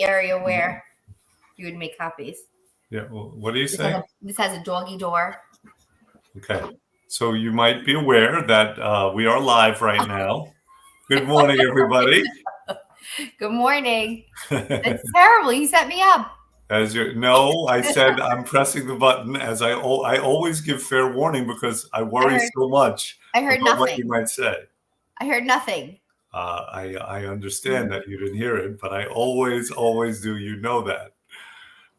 area where you would make copies. Yeah. Well, what do you say? This has a doggy door. Okay. So you might be aware that we are live right now. Good morning, everybody. Good morning. That's terrible. You set me up. No, I said I'm pressing the button as I always give fair warning because I worry so much about nothing. What you might say. I heard nothing. I understand that you didn't hear it, but I always do. You know that.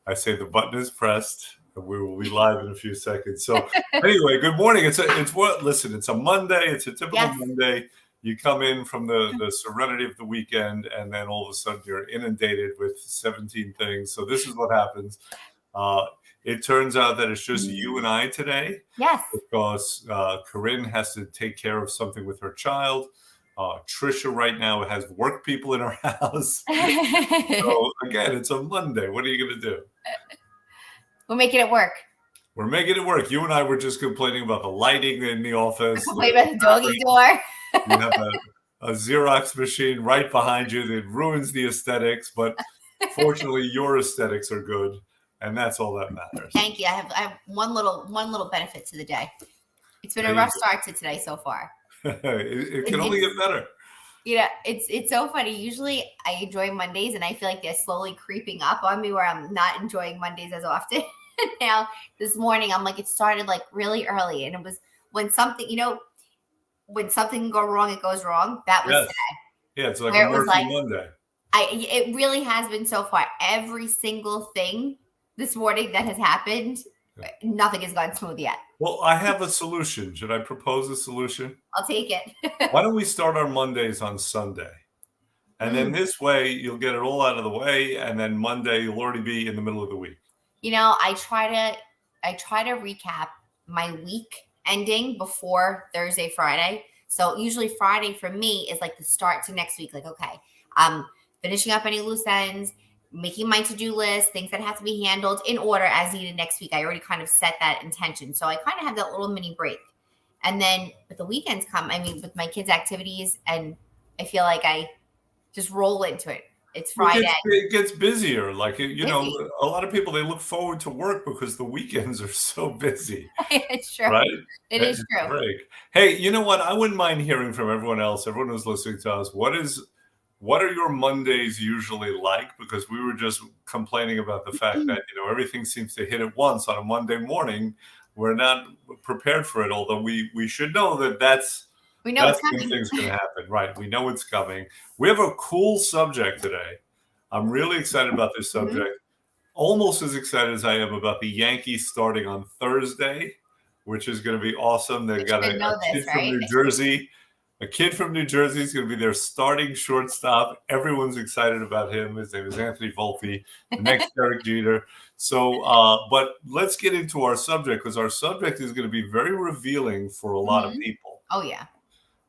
I say the button is pressed, and we will be live in a few seconds. So anyway, good morning. It's a Monday. It's a typical Monday. You come in from the serenity of the weekend, and then all of a sudden you're inundated with 17 things. So this is what happens. It turns out that it's just you and I today. Yes. Because Corinne has to take care of something with her child. Trisha right now has work people in her house. So again, it's a Monday. What are you going to do? We're making it work. We're making it work. You and I were just complaining about the lighting in the office. Complaining about the doggy door. You have a Xerox machine right behind you that ruins the aesthetics, but fortunately your aesthetics are good, and that's all that matters. Thank you. I have one little benefit to the day. It's been a rough start to today so far. It can only get better. It's so funny. Usually I enjoy Mondays, and I feel like they're slowly creeping up on me where I'm not enjoying Mondays as often. Now this morning I'm like, it started like really early, and it was when something, when something can go wrong, it goes wrong. That was today. Yeah, it's like a Murphy Monday. It really has been so far. Every single thing this morning that has happened, nothing has gone smooth yet. Well, I have a solution. Should I propose a solution? I'll take it. Why don't we start our Mondays on Sunday? And then this way you'll get it all out of the way, and then Monday you'll already be in the middle of the week. I try to recap my week ending before Thursday, Friday. So usually Friday for me is like the start to next week. Like, okay, I'm finishing up any loose ends, making my to-do list, things that have to be handled in order as needed next week. I already kind of set that intention. So I kind of have that little mini break. And then with the weekends come, with my kids' activities, and I feel like I just roll into it. It's Friday. It gets busier. Like, a lot of people, they look forward to work because the weekends are so busy. It's true. Right? It is true. Break. Hey, you know what? I wouldn't mind hearing from everyone else, everyone who's listening to us. What are your Mondays usually like? Because we were just complaining about the fact that, everything seems to hit at once on a Monday morning. We're not prepared for it, although we should know that's when things going to happen. Right. We know it's coming. We have a cool subject today. I'm really excited about this subject. Almost as excited as I am about the Yankees starting on Thursday, which is going to be awesome. They've got a kid from New Jersey. A kid from New Jersey is going to be their starting shortstop. Everyone's excited about him. His name is Anthony Volpe, the next Derek Jeter. So, but let's get into our subject, because our subject is going to be very revealing for a lot of people. Oh, yeah.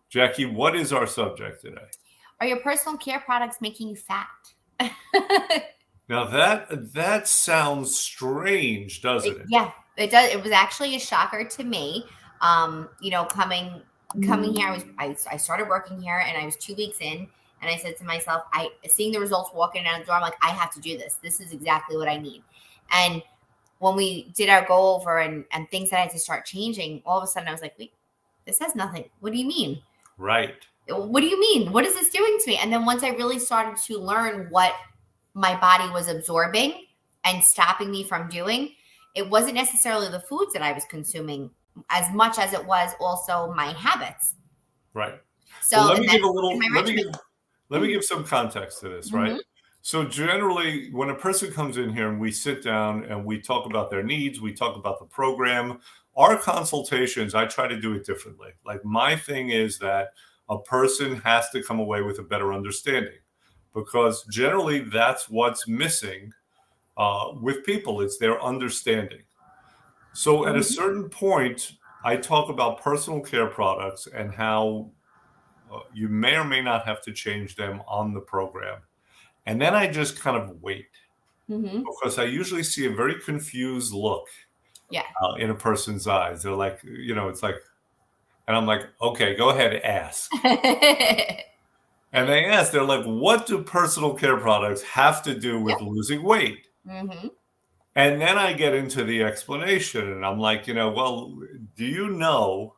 Jackie, what is our subject today? Are your personal care products making you fat? Now that sounds strange, doesn't it? Yeah, it does. It was actually a shocker to me. Coming here, I started working here, and I was 2 weeks in, and I said to myself, seeing the results walking out the door, I'm like, I have to do this. This is exactly what I need. And when we did our go over and things that I had to start changing, all of a sudden I was like, wait, this has nothing. What do you mean? Right. What do you mean? What is this doing to me? And then once I really started to learn what my body was absorbing and stopping me from doing, it wasn't necessarily the foods that I was consuming as much as it was also my habits. Right. So well, let me give some context to this, right? So generally, when a person comes in here and we sit down and we talk about their needs, we talk about the program, our consultations, I try to do it differently. Like, my thing is that a person has to come away with a better understanding, because generally that's what's missing with people. It's their understanding. So at a certain point, I talk about personal care products and how you may or may not have to change them on the program. And then I just kind of wait, because I usually see a very confused look in a person's eyes. They're like, it's like, and I'm like, okay, go ahead, ask. And they asked, they're like, what do personal care products have to do with losing weight? Mm-hmm. And then I get into the explanation, and I'm like, well, do you know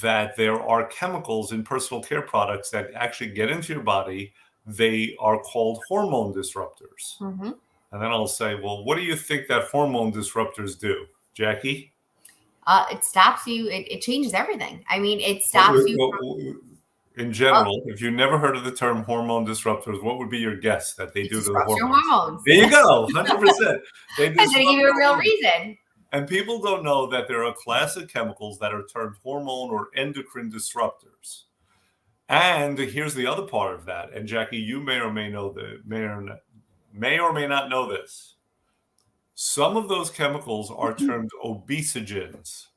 that there are chemicals in personal care products that actually get into your body? They are called hormone disruptors. Mm-hmm. And then I'll say, well, what do you think that hormone disruptors do, Jackie? It stops you. It changes everything. I mean, it stops you from. In general, if you never heard of the term hormone disruptors, what would be your guess that they It do to the disrupts your hormones? hormones. There you go, 100%. They I didn't give you a real reason. And people don't know that there are a class of chemicals that are termed hormone or endocrine disruptors. And here's the other part of that. And Jackie, you may or may not know this. Some of those chemicals are termed obesogens.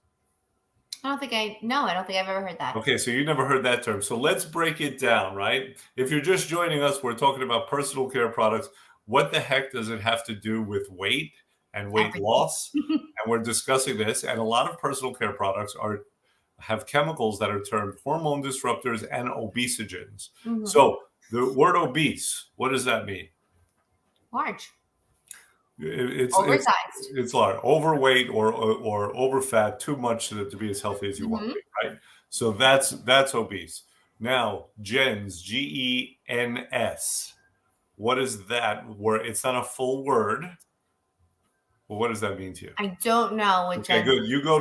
I don't think I've ever heard that. Okay, so you never heard that term. So let's break it down, right? If you're just joining us, we're talking about personal care products. What the heck does it have to do with weight and weight loss? And we're discussing this. And a lot of personal care products have chemicals that are termed hormone disruptors and obesogens. Mm-hmm. So the word obese, what does that mean? Large. It's oversized. It's large, overweight or overfat, too much to be as healthy as you want to be, right? So that's obese. Now, gens, Gens. What is that word? It's not a full word. Well, what does that mean to you? I don't know. Okay, good. You go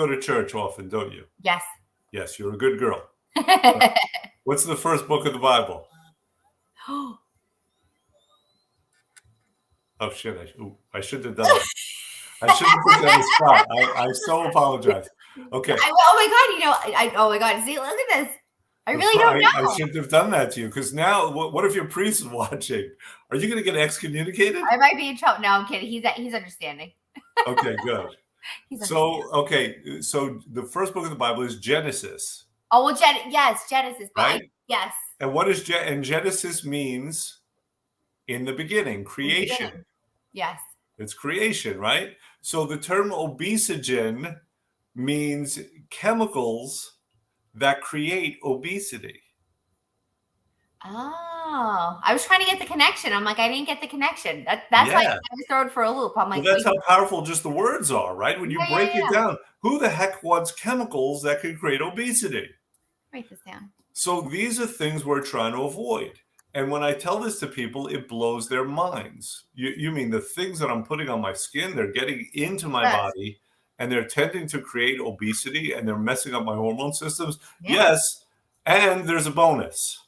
to church often, don't you? Yes. Yes, you're a good girl. What's the first book of the Bible? Oh shit! I shouldn't have done that. I shouldn't have put you on the spot. I so apologize. Okay. Oh my God! See, look at this. I really don't know. I shouldn't have done that to you, because now, what if your priest is watching? Are you going to get excommunicated? I might be in trouble. No, I'm kidding. He's understanding. Okay, good. So the first book of the Bible is Genesis. Oh well, Genesis, right? Yes. And what is and Genesis means in the beginning, creation. Yes. It's creation, right? So the term obesogen means chemicals that create obesity. Oh, I was trying to get the connection. I'm like, I didn't get the connection. That's why I was thrown for a loop. I'm like, well, that's how powerful just the words are, right? When you break it down, who the heck wants chemicals that can create obesity? Write this down. So these are things we're trying to avoid. And when I tell this to people, it blows their minds. You mean the things that I'm putting on my skin, they're getting into my body, and they're tending to create obesity, and they're messing up my hormone systems? Yes. And there's a bonus.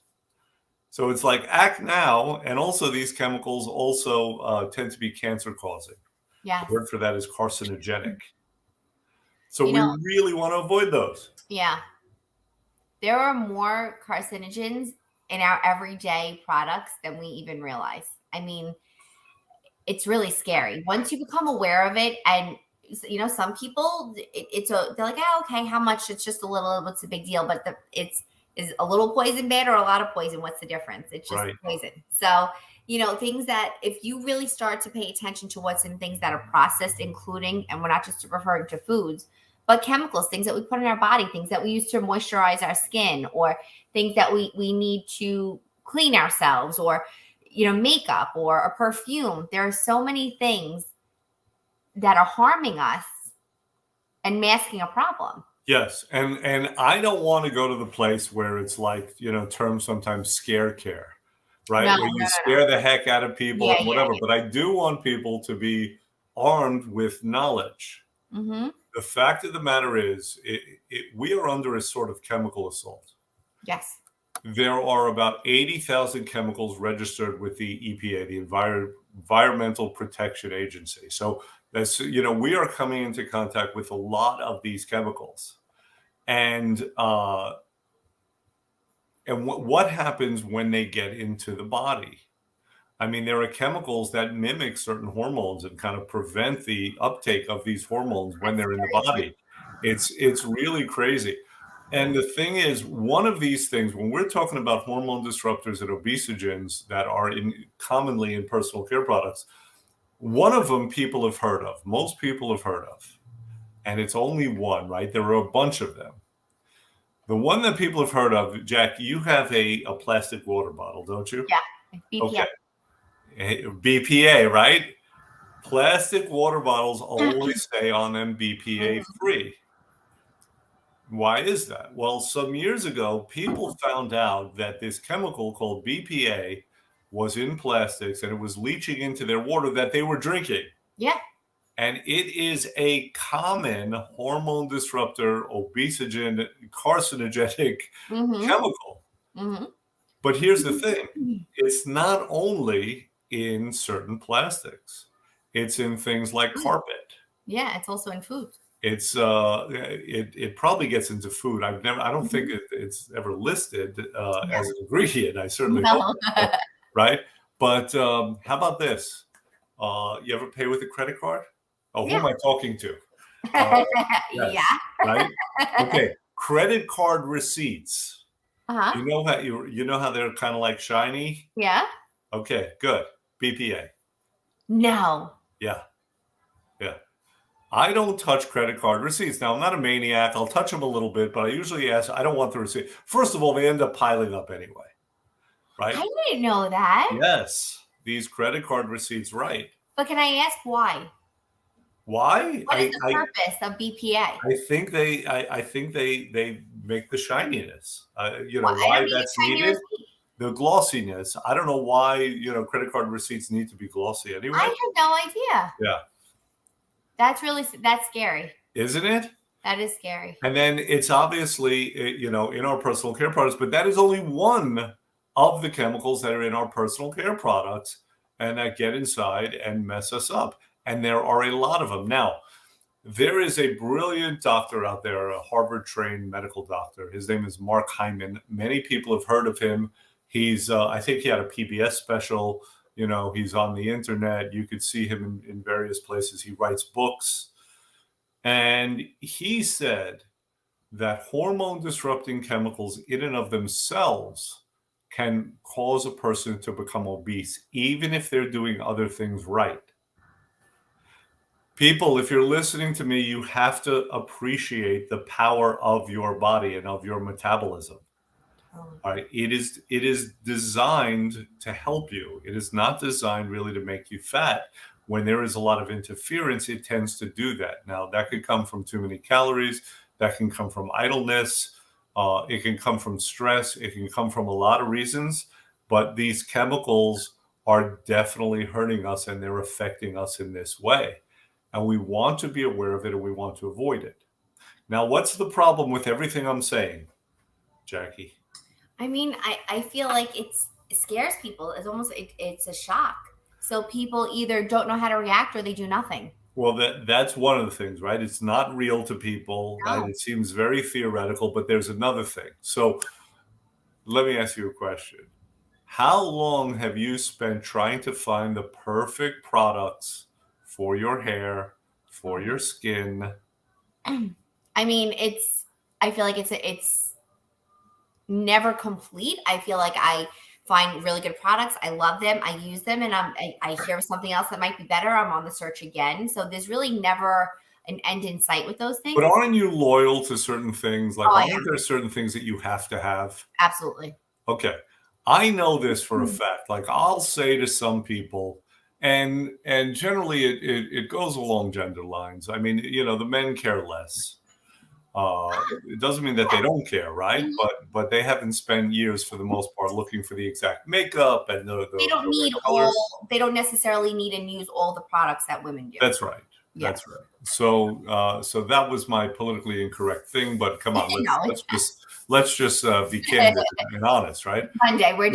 So it's like, act now. And also these chemicals also tend to be cancer causing. Yeah. The word for that is carcinogenic. So we really want to avoid those. Yeah. There are more carcinogens in our everyday products than we even realize. I mean, it's really scary. Once you become aware of it, and some people, they're like, oh, okay, how much? It's just a little. What's the big deal? But is a little poison bad or a lot of poison? What's the difference? It's just poison. So things that if you really start to pay attention to what's in things that are processed, including, and we're not just referring to foods, but chemicals, things that we put in our body, things that we use to moisturize our skin, or things that we need to clean ourselves, or, makeup or a perfume. There are so many things that are harming us and masking a problem. Yes. And I don't want to go to the place where it's like, terms sometimes scare care, right? Where you scare the heck out of people and whatever. But I do want people to be armed with knowledge. Mm-hmm. The fact of the matter is, we are under a sort of chemical assault. Yes. There are about 80,000 chemicals registered with the EPA, the Environmental Protection Agency. So that's, we are coming into contact with a lot of these chemicals. And what happens when they get into the body? I mean, there are chemicals that mimic certain hormones and kind of prevent the uptake of these hormones when they're in the body. It's really crazy. And the thing is, one of these things, when we're talking about hormone disruptors and obesogens that are commonly in personal care products, one of them people have heard of. Most people have heard of. And it's only one, right? There are a bunch of them. The one that people have heard of, Jack, you have a plastic water bottle, don't you? Yeah, BPA. Okay. BPA, right? Plastic water bottles always say on them BPA free. Why is that? Well, some years ago, people found out that this chemical called BPA was in plastics and it was leaching into their water that they were drinking. Yeah. And it is a common hormone disruptor, obesogen, carcinogenic chemical. But here's the thing. It's not only in certain plastics. It's in things like carpet. Yeah, it's also in food. It's it probably gets into food. I don't think it's ever listed as an ingredient. I certainly hope not, right? But how about this? You ever pay with a credit card? Oh, who am I talking to? Yes, Yeah. right? Okay, credit card receipts. Uh-huh. You know how they're kind of like shiny? Yeah. Okay, good. BPA. No. Yeah. Yeah. I don't touch credit card receipts. Now, I'm not a maniac. I'll touch them a little bit, but I usually ask, I don't want the receipt. First of all, they end up piling up anyway, right? I didn't know that. Yes, these credit card receipts, right. But can I ask why? Why? What is the purpose of BPA? I think they make the shininess. You know Well, why that's needed? The glossiness. I don't know why, credit card receipts need to be glossy anyway. I had no idea. Yeah. That's scary. Isn't it? That is scary. And then it's obviously, in our personal care products, but that is only one of the chemicals that are in our personal care products and that get inside and mess us up. And there are a lot of them. Now, there is a brilliant doctor out there, a Harvard-trained medical doctor. His name is Mark Hyman. Many people have heard of him. He's, I think he had a PBS special. He's on the internet. You could see him in various places. He writes books. And he said that hormone-disrupting chemicals in and of themselves can cause a person to become obese, even if they're doing other things right. People, if you're listening to me, you have to appreciate the power of your body and of your metabolism. All right. It is designed to help you. It is not designed really to make you fat. When there is a lot of interference, it tends to do that. Now, that could come from too many calories. That can come from idleness. It can come from stress. It can come from a lot of reasons. But these chemicals are definitely hurting us, and they're affecting us in this way. And we want to be aware of it, and we want to avoid it. Now, what's the problem with everything I'm saying, Jackie? I mean, I feel like it scares people. It's almost it's a shock. So people either don't know how to react or they do nothing. Well, that's one of the things, right? It's not real to people. No. Right? It seems very theoretical, but there's another thing. So let me ask you a question. How long have you spent trying to find the perfect products for your hair, for your skin? I mean, I feel like it's never complete. I feel like I find really good products. I love them. I use them, and I hear something else that might be better. I'm on the search again. So there's really never an end in sight with those things. But aren't you loyal to certain things? Like, aren't there certain things that you have to have? Absolutely. Okay. I know this for a fact. Like, I'll say to some people, and generally it goes along gender lines. I mean, the men care less. It doesn't mean that they don't care, right? But they haven't spent years, for the most part, looking for the exact makeup and they don't need they don't necessarily need and use all the products that women do. That's right. Yeah. That's right. So that was my politically incorrect thing. But come on, let's just be candid and honest, right? Monday, we're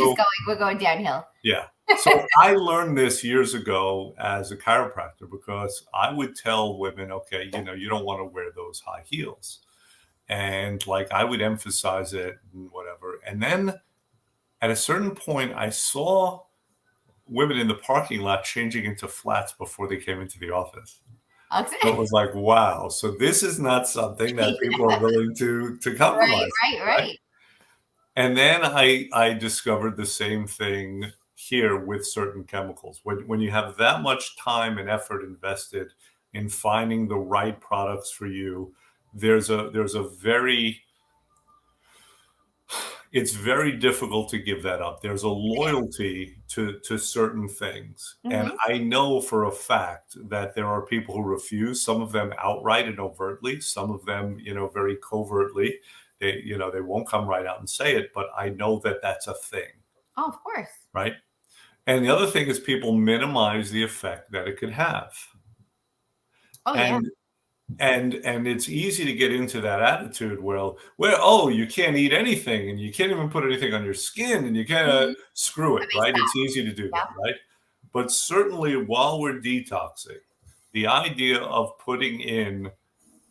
going downhill. Yeah. So I learned this years ago as a chiropractor, because I would tell women, okay, you don't want to wear those high heels. And like, I would emphasize it and whatever. And then at a certain point, I saw women in the parking lot changing into flats before they came into the office. Okay. So it was like, wow. So this is not something that people are willing to compromise. Right. And then I discovered the same thing here with certain chemicals. When you have that much time and effort invested in finding the right products for you, there's a very It's very difficult to give that up. There's a loyalty to certain things. And Hmm. I know for a fact that there are people who refuse, some of them outright and overtly, some of them, very covertly. They won't come right out and say it, but I know that that's a thing, Oh, of course. right? And the other thing is people minimize the effect that it could have. Oh, yeah. And and it's easy to get into that attitude where oh, you can't eat anything and you can't even put anything on your skin and you can't Hmm. screw it, That makes right? It's sense. easy to do that, Yeah. right? But certainly while we're detoxing, the idea of putting in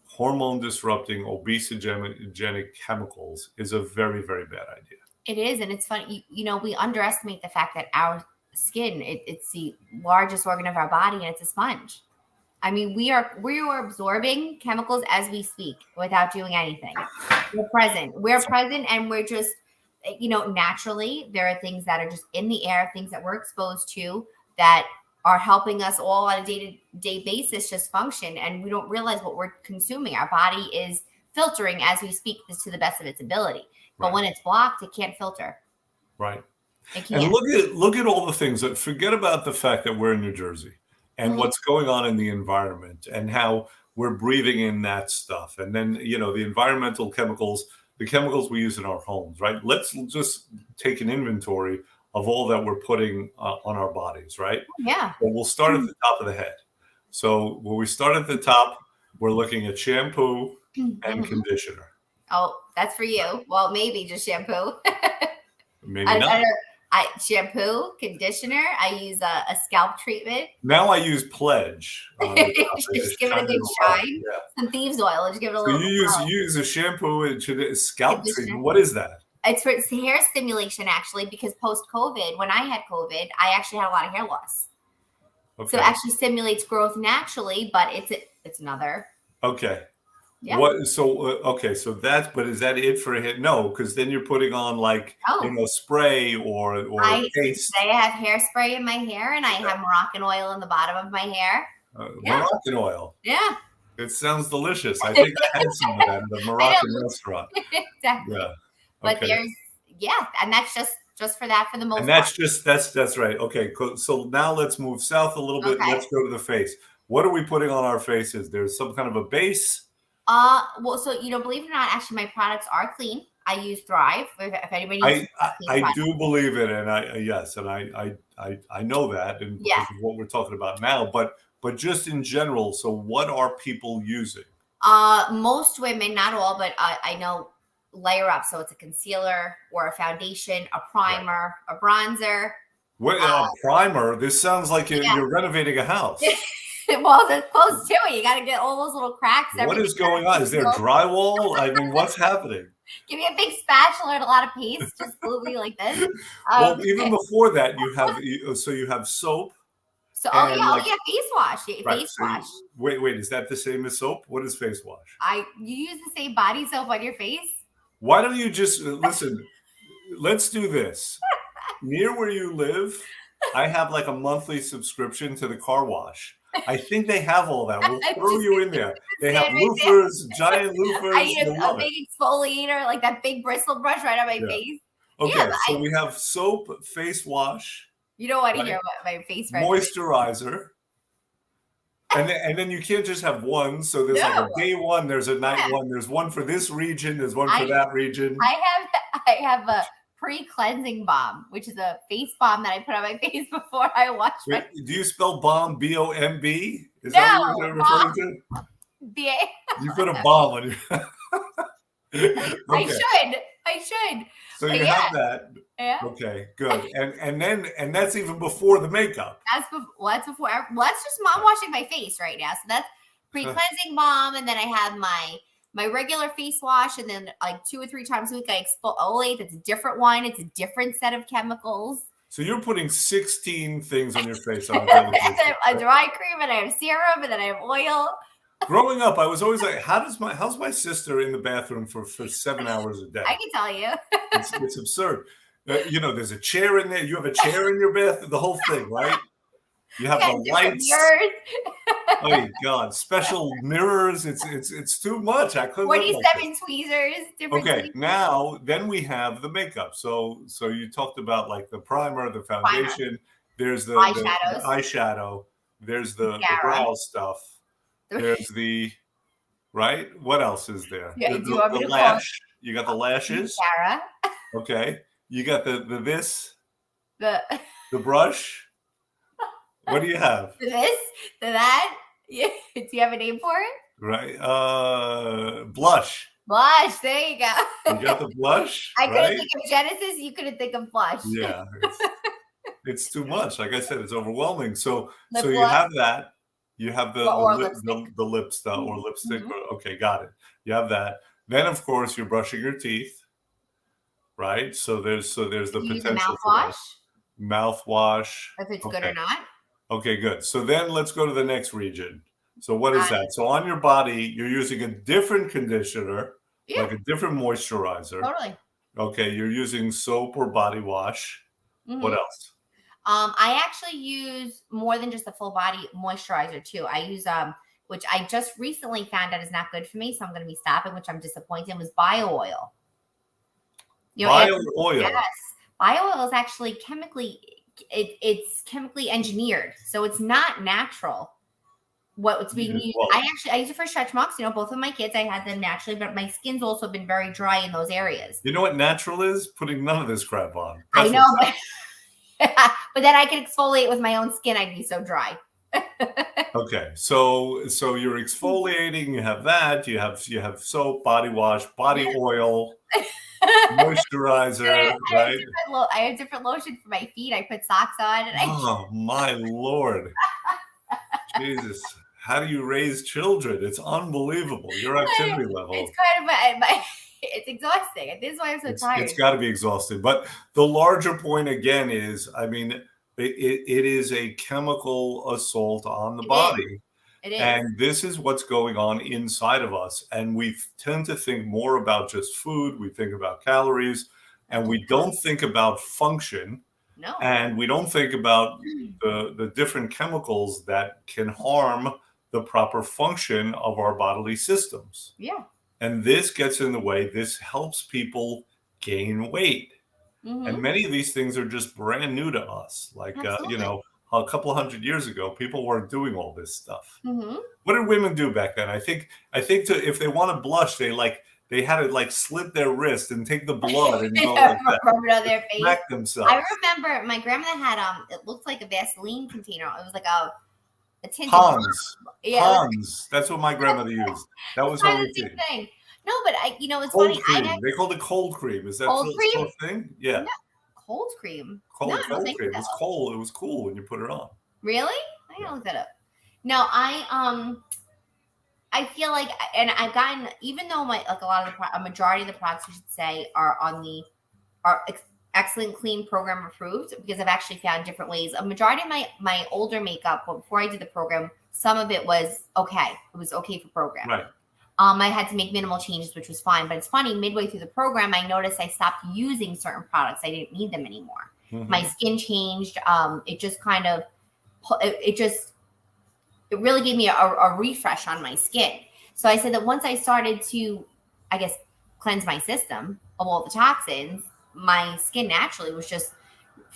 hormone disrupting obesogenic chemicals is a very, very bad idea. It is, and it's funny. We underestimate the fact that our skin, it's the largest organ of our body, and it's a sponge. I mean, we are absorbing chemicals as we speak without doing anything. We're present. We're present, and we're just, naturally, there are things that are just in the air, things that we're exposed to that are helping us all on a day-to-day basis just function, and we don't realize what we're consuming. Our body is filtering as we speak this to the best of its ability. But Right. when it's blocked, it can't filter. Right. It And can't. look at all the things that forget about the fact that we're in New Jersey and Mhm. what's going on in the environment and how we're breathing in that stuff. And then, the environmental chemicals, the chemicals we use in our homes, right? Let's just take an inventory of all that we're putting on our bodies, right? Yeah. But we'll start at the top of the head. So when we start at the top, we're looking at shampoo and Mhm. conditioner. Oh, that's for you. Well, maybe just shampoo. Maybe not. I shampoo, conditioner. I use a scalp treatment. Now I use Pledge on the top. I Just just give it a shine good it around. shine. Yeah. Some thieves oil. Just give it a So you little use a shampoo and scalp treatment. conditioner. What is that? It's hair stimulation actually, because post COVID, when I had COVID, I actually had a lot of hair loss. So it Okay. actually stimulates growth naturally, but it's another. Okay. Yeah. What? So okay. So that's. But is that it for it? No, because then you're putting on like Oh, spray or paste. I have hairspray in my hair, and I have Moroccan oil in the bottom of my hair. Yeah. Moroccan oil. Yeah. It sounds delicious. I think I had some of that at a I Moroccan know. restaurant. Exactly. Yeah. But Okay. yeah, and that's just for that for the And most part. that's right. Okay, cool. So now let's move south a little bit. Okay. Let's go to the face. What are we putting on our faces? There's some kind of a base. Well, so believe it or not, actually, my products are clean. I use Thrive. If anybody needs I, to I clean I products, do believe it, and yes, and I know that, and yeah. because of what we're talking about now, but just in general. So, what are people using? Most women, not all, but I know layer up. So it's a concealer or a foundation, a Right. primer, a bronzer. What Uh, primer? This sounds like yeah. you're renovating a house. Well, they're close to it. You got to get all those little cracks. What Everything is going on? Is there drywall? I mean, what's happening? Give me a big spatula and a lot of paste. Just glue me like this. Well, Um, even before that, you have soap oh and yeah, like face wash. Yeah, right. face So wash. wait, is that the same as soap? What is face wash? You use the same body soap on your face. Why don't you just listen? Let's do this. Near where you live, I have like a monthly subscription to the car wash. I think they have all that. We'll I'm throw just you in there. They have stand right there. loofers, giant I loofers. use You'll a love it. big exfoliator, like that big bristle brush right on my Yeah. face. Yeah, Okay, so we have soap, face wash, you don't want to right? hear what my face red. Moisturizer. And then you can't just have one. So there's like a No. day one, there's a night Yeah. one, there's one for this region, there's one for I that region. I have a pre-cleansing balm, which is a face balm that I put on my face before I wash my Wait, do you spell bomb B-O-M-B? Is that No, what you're referring to? BA. You put a bomb on your Okay. I should. So But you yeah. have that. Yeah. Okay, good. And that's even before the makeup. That's before. Well, that's just mom washing my face right now. So that's pre-cleansing balm, and then I have my regular face wash, and then like 2 or 3 times a week I exfoliate. That's a different one. It's a different set of chemicals. So you're putting 16 things on your face on a daily basis. And I have a dry cream, and I have serum, and then I have oil. Growing up, I was always like, how's my sister in the bathroom for 7 hours a day? I can tell you. It's absurd. There's a chair in there. You have a chair in your bath, the whole thing, right? You have the different lights. mirrors. Oh my God, special mirrors. It's too much. I couldn't live like 47 tweezers, different Okay, tweezers. now then we have the makeup. So you talked about like the primer, the Primer. foundation. There's the Eyeshadows. eyeshadow. There's the Mascara. brow stuff. There's the right. What else is there? Yeah, The, do you want me the to lash. You got the lashes. Mascara. Okay. You got the this. The brush. What do you have? this, the that. Yeah. Do you have a name for it? Right. Blush. Blush. There you go. You got the blush. I couldn't right? think of Genesis. You couldn't think of blush. Yeah. It's too much. Like I said, it's overwhelming. So Lip you gloss? have that. You have the lip stuff or lipstick. Mhm. Okay, got it. You have that. Then of course you're brushing your teeth. Right? So there's the You use a potential for mouthwash, that. Mouthwash. if it's good Okay. or not. Okay, good. So then let's go to the next region. So what is that? So on your body, you're using a different conditioner, Yeah, like a different moisturizer. totally. Okay, you're using soap or body wash. Mhm. What else? I actually use more than just a full body moisturizer too. I use which I just recently found out is not good for me, so I'm going to be stopping, which I'm disappointed. Was bio oil. Bio oil. Yes, bio oil is actually it's chemically engineered, so it's not natural. What's being used? Well, I use it for stretch marks. Both of my kids, I had them naturally, but my skin's also been very dry in those areas. you know what natural is? Putting none of this crap on. I know, but then I could exfoliate with my own skin. I'd be so dry. Okay, so you're exfoliating. You have that. You have soap, body wash, body oil, moisturizer, right? I have different lotion for my feet. I put socks on, and Oh my Lord, Jesus! How do you raise children? It's unbelievable. Your activity level. It's kind of it's exhausting. This is why I'm so tired. It's got to be exhausting. But the larger point again is, I mean, it is a chemical assault on the body. It is. And this is what's going on inside of us. And we tend to think more about just food. We think about calories, and we don't think about function. No. And we don't think about the different chemicals that can harm the proper function of our bodily systems. Yeah. And this gets in the way. This helps people gain weight. Mm-hmm. And many of these things are just brand new to us. Like, a couple of 100 years ago, people weren't doing all this stuff. Mm-hmm. What did women do back then? I think if they want to blush, they had to like slit their wrist and take the blood and go like that. Rub it on their face. Smack themselves. I remember my grandmother had it looked like a Vaseline container. It was like a tinted Pond's. Yeah, Pond's. That's what my grandmother used. That was her routine. Thing. No, but it's cold funny. Cream. They called it cold cream. Is that cold cream? a thing? Yeah. No. Cold cream. Cold cream. So. It was cold. It was cool when you put it on. Really? I gotta look that up. No, I feel like, and I've gotten, even though a majority of the products, I should say, are excellent clean program approved, because I've actually found different ways. A majority of my older makeup, before I did the program, some of it was okay. It was okay for program. Right. I had to make minimal changes, which was fine. But it's funny, midway through the program, I noticed I stopped using certain products. I didn't need them anymore. Mm-hmm. My skin changed. It just kind of, it really gave me a refresh on my skin. So I said that once I started to, I guess, cleanse my system of all the toxins, my skin naturally was just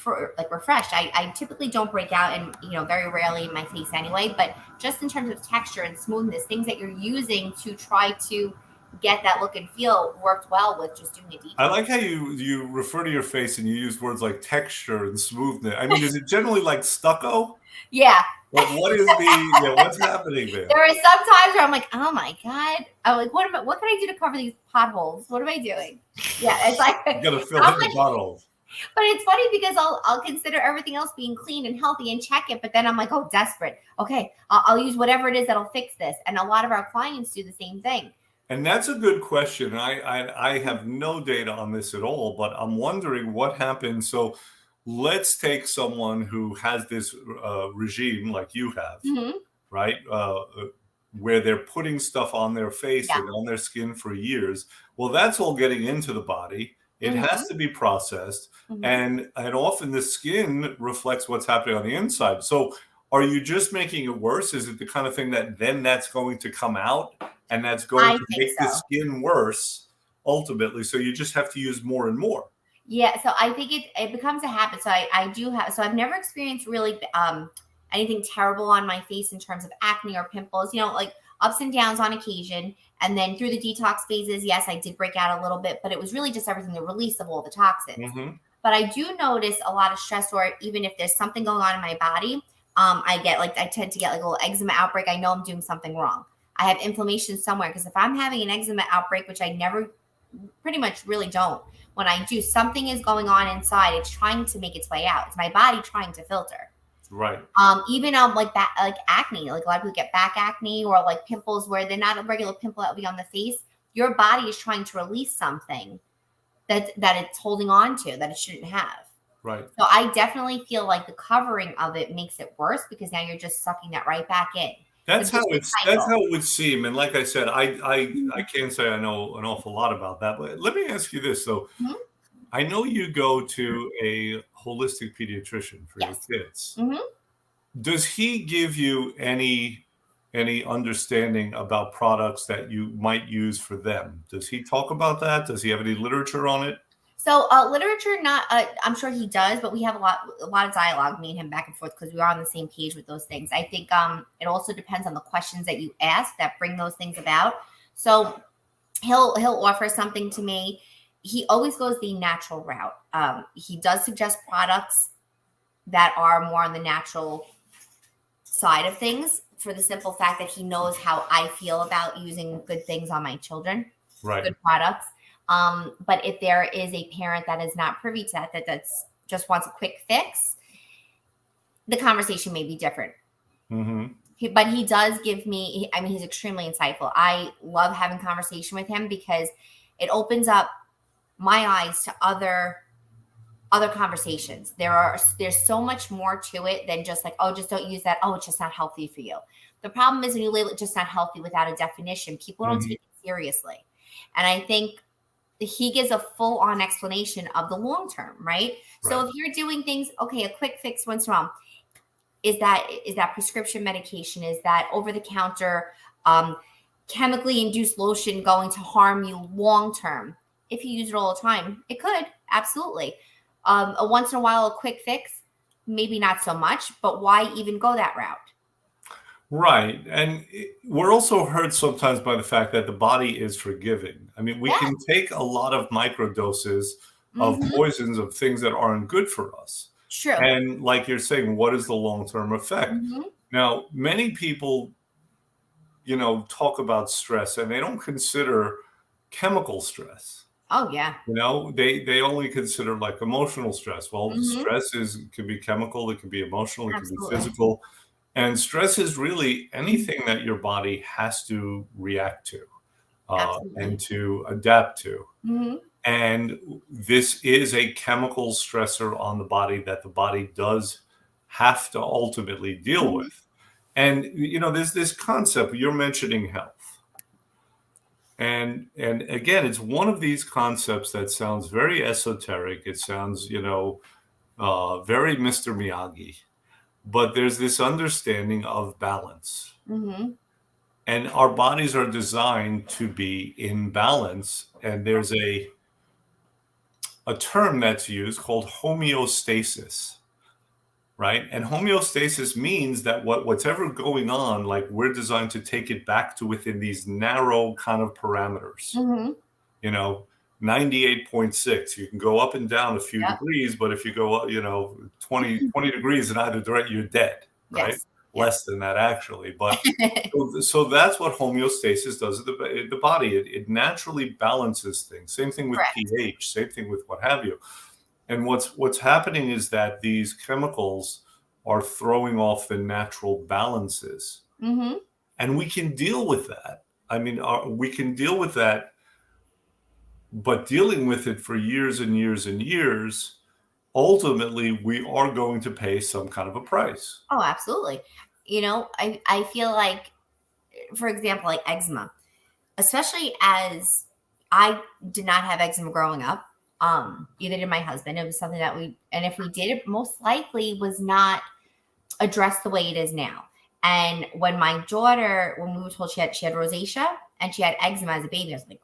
refreshed. I typically don't break out, and very rarely in my face anyway, but just in terms of texture and smoothness, things that you're using to try to get that look and feel worked well with just doing a deep. I like how you refer to your face and you use words like texture and smoothness. I mean, is it generally like stucco? Yeah. What is what's happening there? There are some times where I'm like, oh my God. I'm like, what can I do to cover these potholes? What am I doing? Yeah, it's like you gotta fill in the potholes. But it's funny because I'll consider everything else being clean and healthy and check it, but then I'm like, oh, desperate. Okay, I'll use whatever it is that'll fix this. And a lot of our clients do the same thing. And that's a good question. I have no data on this at all, but I'm wondering what happens. So let's take someone who has this regime like you have, mm-hmm. right? Where they're putting stuff on their face and on their skin for years. Well, that's all getting into the body. It mm-hmm. has to be processed. Mm-hmm. And often the skin reflects what's happening on the inside. So are you just making it worse? Is it the kind of thing that then that's going to come out and that's going I to think make the so. skin worse ultimately? So you just have to use more and more. Yeah, so I think it becomes a habit. So I do have, so I've never experienced really anything terrible on my face in terms of acne or pimples, like ups and downs on occasion. And then through the detox phases, yes, I did break out a little bit, but it was really just everything, the release of all the toxins. Hmm. But I do notice a lot of stress, or even if there's something going on in my body, I tend to get like a little eczema outbreak. I know I'm doing something wrong. I have inflammation somewhere, because if I'm having an eczema outbreak, which I never pretty much really don't, when I do, something is going on inside. It's trying to make its way out. It's my body trying to filter. Right. Even like that, like acne, like a lot of people get back acne, or like pimples where they're not a regular pimple that would be on the face. Your body is trying to release something that it's holding on to that it shouldn't have. Right. So I definitely feel like the covering of it makes it worse, because now you're just sucking that right back in. That's how Cycle. it would seem. And like I said, I can't say I know an awful lot about that. But let me ask you this though. Mhm. I know you go to a holistic pediatrician for your Yes. kids. Hmm. Does he give you any understanding about products that you might use for them? Does he talk about that? Does he have any literature on it? So literature, not I'm sure he does, but we have a lot of dialogue, me and him, back and forth, because we are on the same page with those things. I think it also depends on the questions that you ask that bring those things about. So he'll offer something to me. He always goes the natural route. He does suggest products that are more on the natural side of things, for the simple fact that he knows how I feel about using good things on my children, Right. good products. But if there is a parent that is not privy to that's just wants a quick fix, the conversation may be different. Mm-hmm. But he does give me, I mean, he's extremely insightful. I love having conversation with him, because it opens up my eyes to other conversations. There's so much more to it than just like, oh, just don't use that. Oh, it's just not healthy for you. The problem is when you label it just not healthy without a definition, people don't Mm-hmm. take it seriously. And I think he gives a full on explanation of the long term, right? So Right. if you're doing things, okay, a quick fix once in a while, is that prescription medication? Is that over the counter chemically induced lotion going to harm you long term? If you use it all the time, it could, absolutely. A once in a while, a quick fix, maybe not so much. But why even go that route? Right. And we're also hurt sometimes by the fact that the body is forgiving. I mean, we Yeah. can take a lot of microdoses of Hmm. poisons, of things that aren't good for us. True. And like you're saying, what is the long-term effect? Hmm. Now, many people, talk about stress and they don't consider chemical stress. Oh yeah. They only consider like emotional stress. Well, Hmm. stress can be chemical, it can be emotional, it can be Absolutely. physical. And stress is really anything that your body has to react to and Absolutely. to adapt to. Hmm. And this is a chemical stressor on the body that the body does have to ultimately deal Hmm. with. And there's this concept you're mentioning, health. And again, it's one of these concepts that sounds very esoteric. It sounds, very Mr. Miyagi. But there's this understanding of balance. Hmm. And our bodies are designed to be in balance. And there's a term that's used called homeostasis, right? And homeostasis means that what's ever going on, like we're designed to take it back to within these narrow kind of parameters. Hmm. You know, 98.6. You can go up and down a few Yep. degrees, but if you go up, 20 degrees in either direction, you're dead, right? Yes. Less Yes. than that, actually. But so that's what homeostasis does to the body. It naturally balances things. Same thing with Correct. pH, same thing with what have you. And what's happening is that these chemicals are throwing off the natural balances. Hmm. And we can deal with that. I mean, we can deal with that, but dealing with it for years and years and years, ultimately, we are going to pay some kind of a price. Oh, absolutely. I feel like, for example, like eczema, especially as I did not have eczema growing up. Either did my husband. It was something that and if we did, it most likely was not addressed the way it is now. And when my daughter, when we were told she had rosacea and she had eczema as a baby, I was like,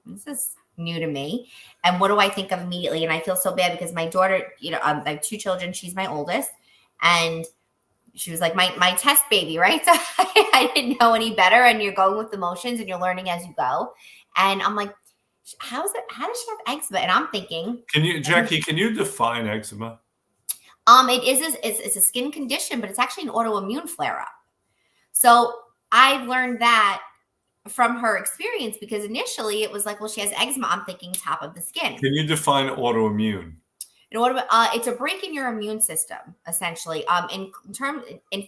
this is new to me. And what do I think of immediately? And I feel so bad because my daughter, I have 2 children. She's my oldest. And she was like my test baby, right? So I didn't know any better. And you're going with emotions and you're learning as you go. And I'm like, how does she have eczema? And I'm thinking, Jackie, can you define eczema? It's a skin condition, but it's actually an autoimmune flare up. So I've learned that from her experience, because initially it was like, well, she has eczema. I'm thinking top of the skin. Can you define autoimmune? It's a break in your immune system, essentially. In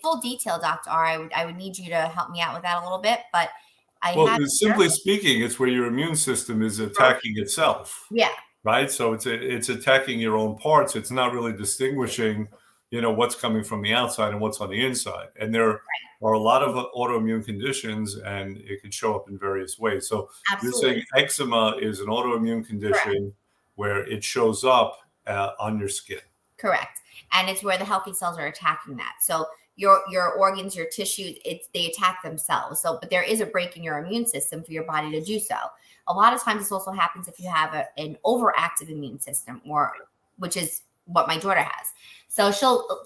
full detail, Dr. R, I would need you to help me out with that a little bit, but simply speaking, it's where your immune system is attacking itself. Yeah. Right. So it's attacking your own parts. It's not really distinguishing, what's coming from the outside and what's on the inside. And there are a lot of autoimmune conditions, and it can show up in various ways. So You're saying eczema is an autoimmune condition where it shows up on your skin. Correct. And it's where the healthy cells are attacking that. So your organs, your tissues, they attack themselves. So, but there is a break in your immune system for your body to do so. A lot of times this also happens if you have an overactive immune system, which is what my daughter has. So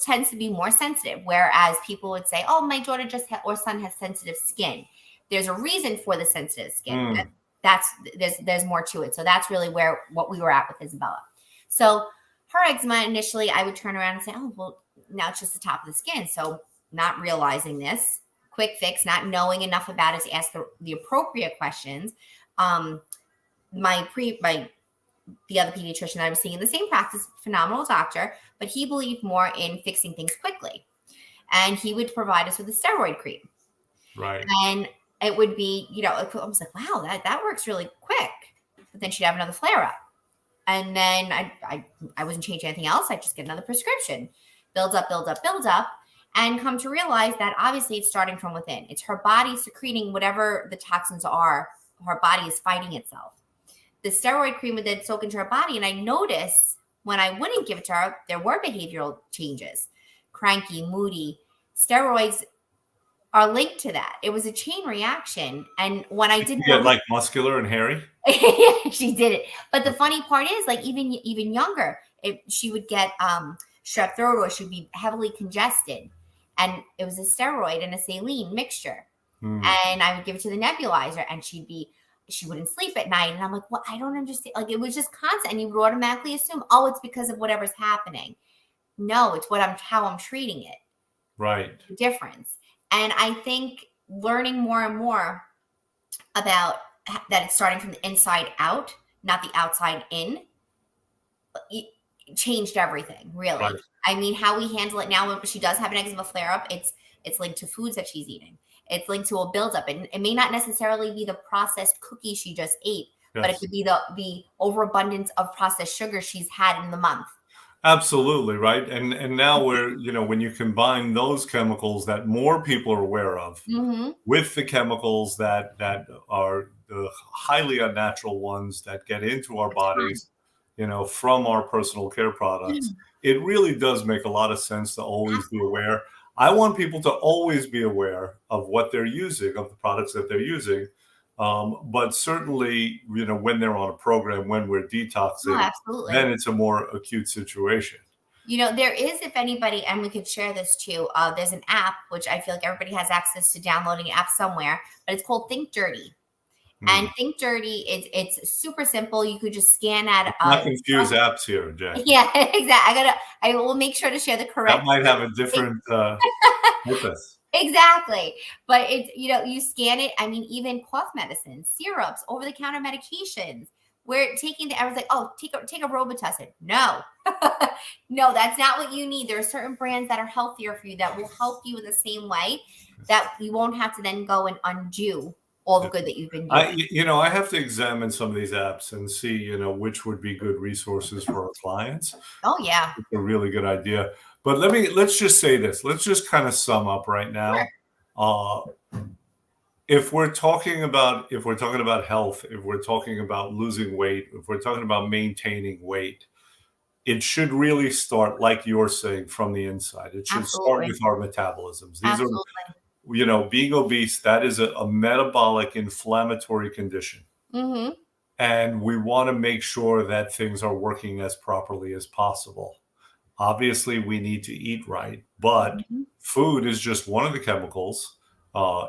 tends to be more sensitive, whereas people would say, oh, my daughter or son has sensitive skin. There's a reason for the sensitive skin. There's more to it. So that's really what we were at with Isabella. So her eczema, initially, I would turn around and say, oh, well, now it's just the top of the skin. So not realizing this, quick fix, not knowing enough about it to ask the appropriate questions. The other pediatrician that I was seeing in the same practice, phenomenal doctor, but he believed more in fixing things quickly. And he would provide us with a steroid cream. Right. And it would be, I was like, wow, that works really quick. But then she'd have another flare up. And then I wasn't changing anything else. I just get another prescription. Builds up, and come to realize that obviously it's starting from within. It's her body secreting whatever the toxins are. Her body is fighting itself. The steroid cream would then soak into her body. And I noticed when I wouldn't give it to her, there were behavioral changes. Cranky, moody. Steroids are linked to that. It was a chain reaction. And when I didn't get like muscular and hairy. She did it. But the funny part is, like, even younger, she would get strep throat, or she'd be heavily congested. And it was a steroid and a saline mixture. And I would give it to the nebulizer, and she wouldn't sleep at night. And I'm like, well, I don't understand. Like, it was just constant. And you would automatically assume, oh, it's because of whatever's happening. No, it's how I'm treating it. Right. The difference. And I think learning more and more about that it's starting from the inside out, not the outside in, it changed everything, really. Right. I mean, how we handle it now, when she does have an eczema flare up, it's linked to foods that she's eating. It's linked to a buildup. And it may not necessarily be the processed cookie she just ate, but it could be the overabundance of processed sugar she's had in the month. Absolutely, right. And now when you combine those chemicals that more people are aware of with the chemicals that are the highly unnatural ones that get into our bodies, from our personal care products, it really does make a lot of sense to always be aware. I want people to always be aware of what they're using, of the products that they're using. But certainly, when they're on a program, when we're detoxing, then it's a more acute situation. There is, if anybody, and we could share this too, there's an app, which I feel like everybody has access to downloading an app somewhere, but it's called Think Dirty. And Think Dirty, it's super simple. You could just scan that. Not confuse apps here, Jack. Yeah, exactly. I will make sure to share the correct. That might have a different purpose. Exactly. But it's, you scan it. I mean, even cough medicines, syrups, over-the-counter medications. We're taking I was like, oh, take a Robitussin. No, no, that's not what you need. There are certain brands that are healthier for you that will help you in the same way, that you won't have to then go and undo all the good that you've been doing. I have to examine some of these apps and see, which would be good resources for our clients. Oh, yeah. It's a really good idea. But let's just say this. Let's just kind of sum up right now. Sure. If we're talking about health, if we're talking about losing weight, if we're talking about maintaining weight, it should really start, like you're saying, from the inside. It should start Absolutely. with our metabolisms. These are, Absolutely. being obese, that is a metabolic inflammatory condition. Mm-hmm. And we want to make sure that things are working as properly as possible. Obviously, we need to eat right, but Mm-hmm. food is just one of the chemicals.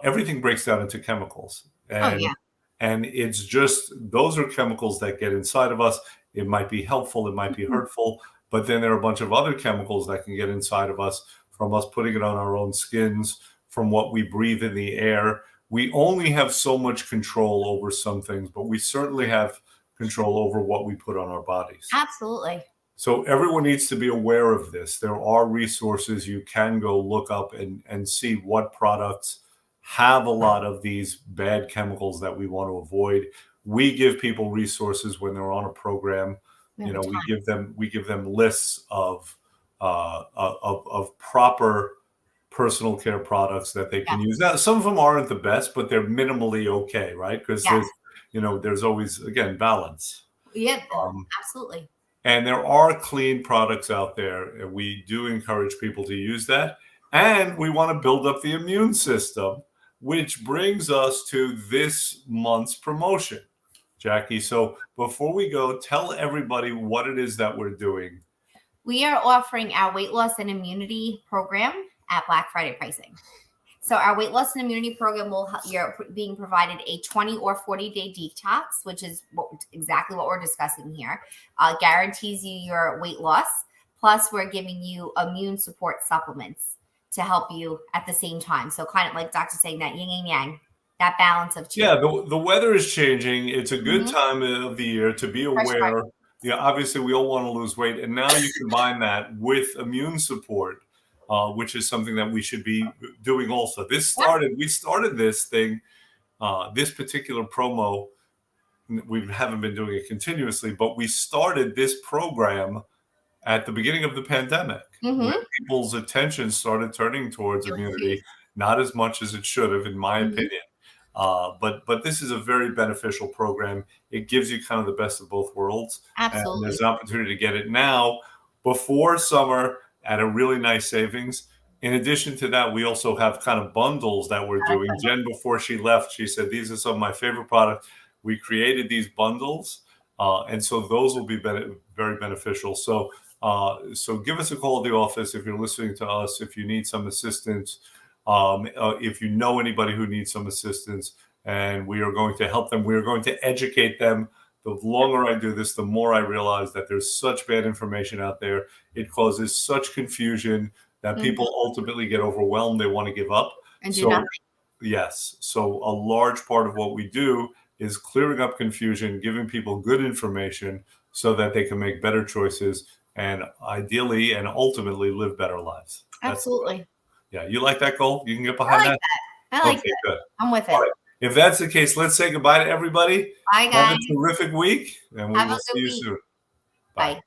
Everything breaks down into chemicals, Oh yeah. and it's just those are chemicals that get inside of us. It might be helpful, it might be Mhm. hurtful, but then there are a bunch of other chemicals that can get inside of us from us putting it on our own skins, from what we breathe in the air. We only have so much control over some things, but we certainly have control over what we put on our bodies. Absolutely. So everyone needs to be aware of this. There are resources you can go look up and see what products have a lot of these bad chemicals that we want to avoid. We give people resources when they're on a program. We have a ton. We give them lists of proper personal care products that they can Yes. use. Now, some of them aren't the best, but they're minimally okay, right? Because Yes. there's always, again, balance. Yeah. Um, Absolutely. and there are clean products out there, and we do encourage people to use that. And we want to build up the immune system, which brings us to this month's promotion, Jackie. So before we go, tell everybody what it is that we're doing. We are offering our weight loss and immunity program at Black Friday pricing. So our weight loss and immunity program you're being provided a 20 or 40-day detox, which is exactly what we're discussing here. Guarantees you your weight loss. Plus, we're giving you immune support supplements to help you at the same time. So kind of like Doctor saying, that yin and yang, that balance of two. Yeah, the weather is changing. It's a good Mhm. time of the year to be Fresh start. aware. Yeah, obviously we all want to lose weight, and now you combine that with immune support, which is something that we should be doing also. We started this thing, this particular promo. We haven't been doing it continuously, but we started this program at the beginning of the pandemic, when Mhm. people's attention started turning towards It was immunity, huge. not as much as it should have, in my Mhm. opinion. But this is a very beneficial program. It gives you kind of the best of both worlds, and Absolutely. there's an opportunity to get it now before summer at a really nice savings. In addition to that, we also have kind of bundles that we're doing. Jen, before she left, she said these are some of my favorite products. We created these bundles, and so those will be very beneficial. So give us a call at the office if you're listening to us, if you need some assistance. If you know anybody who needs some assistance, and we are going to help them. We are going to educate them. The longer I do this, the more I realize that there's such bad information out there. It causes such confusion that people ultimately get overwhelmed. They want to give up. And do So, nothing. yes. So a large part of what we do is clearing up confusion, giving people good information so that they can make better choices and ideally and ultimately live better lives. That's the goal. Absolutely. Yeah, you like that goal? You can get I behind like that? that. I like Okay, that. good. I'm with All it. right. If that's the case, let's say goodbye to everybody. Bye, Have guys. a terrific week, and we Have a will good see you week. soon. Bye. Bye.